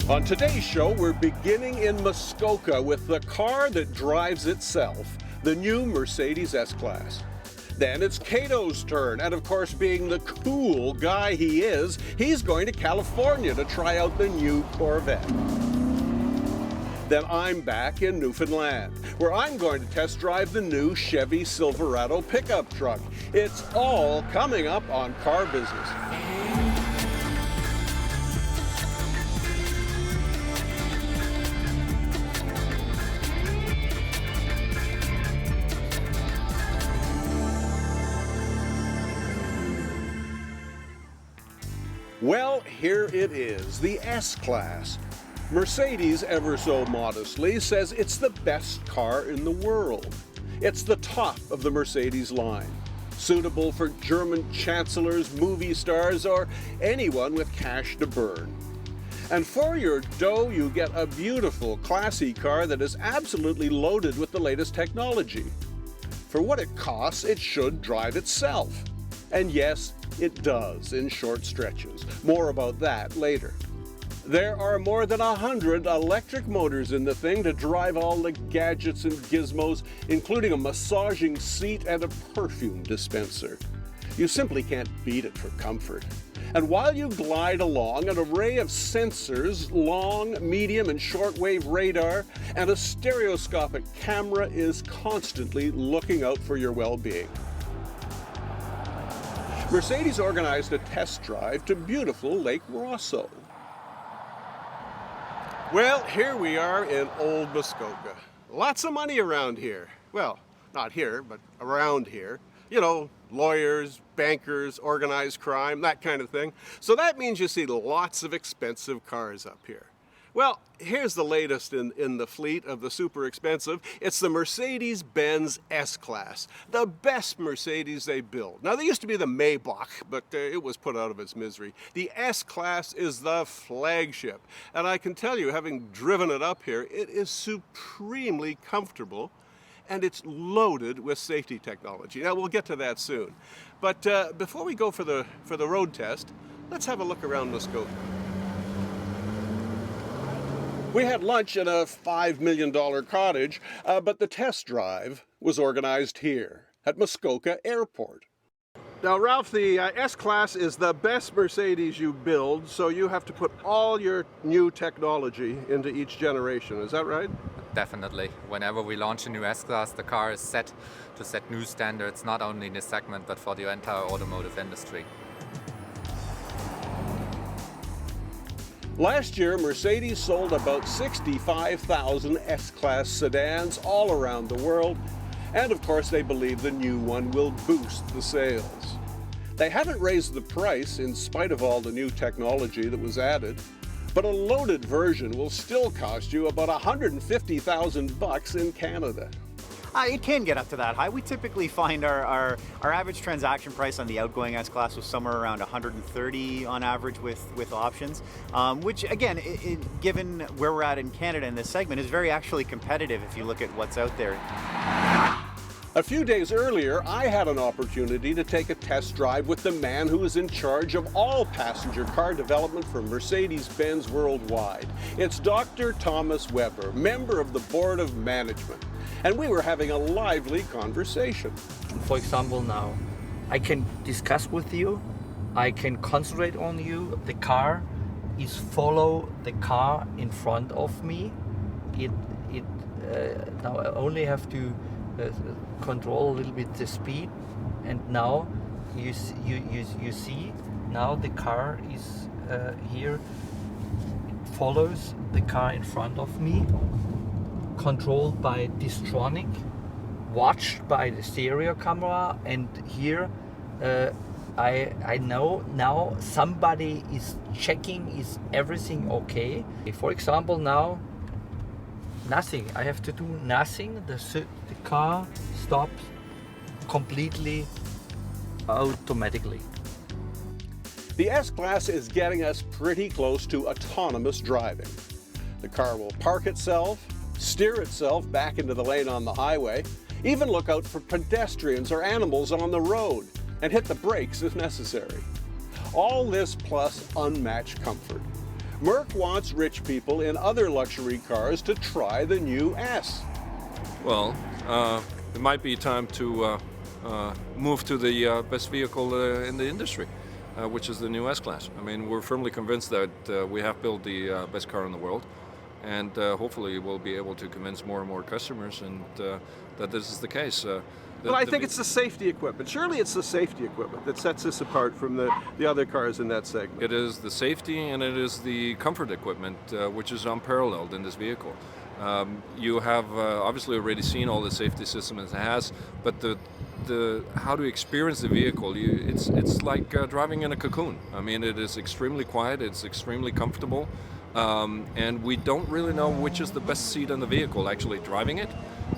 On today's show, we're beginning in Muskoka with the car that drives itself, the new Mercedes S-Class. Then it's Cato's turn, and of course, being the cool guy he is, he's going to California to try out the new Corvette. Then I'm back in Newfoundland, where I'm going to test drive the new Chevy Silverado pickup truck. It's all coming up on Car Business. Well, here it is, the S-Class. Mercedes, ever so modestly, says it's the best car in the world. It's the top of the Mercedes line, suitable for German chancellors, movie stars, or anyone with cash to burn. And for your dough, you get a beautiful, classy car that is absolutely loaded with the latest technology. For what it costs, it should drive itself. And yes, it does in short stretches. More about that later. There are more than 100 electric motors in the thing to drive all the gadgets and gizmos, including a massaging seat and a perfume dispenser. You simply can't beat it for comfort. And while you glide along, an array of sensors, long, medium, and shortwave radar, and a stereoscopic camera is constantly looking out for your well-being. Mercedes organized a test drive to beautiful Lake Rosso. Well, here we are in Old Muskoka. Lots of money around here. Well, not here, but around here. You know, lawyers, bankers, organized crime, that kind of thing. So that means you see lots of expensive cars up here. Well, here's the latest in the fleet of the super expensive. It's the Mercedes-Benz S-Class, the best Mercedes they build. Now, there used to be the Maybach, but it was put out of its misery. The S-Class is the flagship. And I can tell you, having driven it up here, it is supremely comfortable, and it's loaded with safety technology. Now, we'll get to that soon. But before we go for the road test, let's have a look around Muskoka. We had lunch in a $5 million cottage, but the test drive was organized here at Muskoka Airport. Now, Ralph, the S-Class is the best Mercedes you build, so you have to put all your new technology into each generation. Is that right? Definitely. Whenever we launch a new S-Class, the car is set to set new standards, not only in this segment, but for the entire automotive industry. Last year, Mercedes sold about 65,000 S-Class sedans all around the world, and of course they believe the new one will boost the sales. They haven't raised the price in spite of all the new technology that was added, but a loaded version will still cost you about $150,000 in Canada. It can get up to that high. We typically find our average transaction price on the outgoing S-Class was somewhere around $130 on average with options, which again, given where we're at in Canada in this segment, is very actually competitive if you look at what's out there. A few days earlier, I had an opportunity to take a test drive with the man who is in charge of all passenger car development for Mercedes-Benz worldwide. It's Dr. Thomas Weber, member of the Board of Management. And we were having a lively conversation. For example, now I can discuss with you, I can concentrate on you. The car is follow the car in front of me. Now I only have to control a little bit the speed, and now you see now the car is here. It follows the car in front of me. Controlled by Distronic, watched by the stereo camera, and here I know now somebody is checking is everything okay. For example, now nothing. I have to do nothing. The car stops completely automatically. The S-Class is getting us pretty close to autonomous driving. The car will park itself, steer itself back into the lane on the highway, even look out for pedestrians or animals on the road, and hit the brakes if necessary. All this plus unmatched comfort. Merck wants rich people in other luxury cars to try the new S. Well, it might be time to move to the best vehicle in the industry, which is the new S-Class. I mean, we're firmly convinced that we have built the best car in the world, and hopefully we'll be able to convince more and more customers and that this is the case. But I think it's the safety equipment. Surely it's the safety equipment that sets this apart from the other cars in that segment. It is the safety and it is the comfort equipment, which is unparalleled in this vehicle. You have obviously already seen all the safety systems it has, but the how to experience the vehicle, it's like driving in a cocoon. I mean, it is extremely quiet, it's extremely comfortable, and we don't really know which is the best seat in the vehicle, actually driving it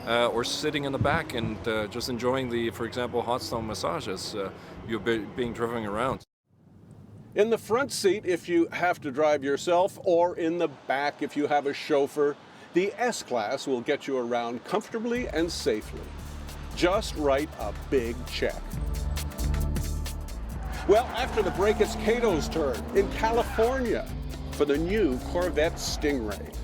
or sitting in the back and just enjoying the, for example, hot stone massage as you're being driven around. In the front seat if you have to drive yourself, or in the back if you have a chauffeur, the S-Class will get you around comfortably and safely. Just write a big check. Well, after the break, it's Cato's turn in California for the new Corvette Stingray.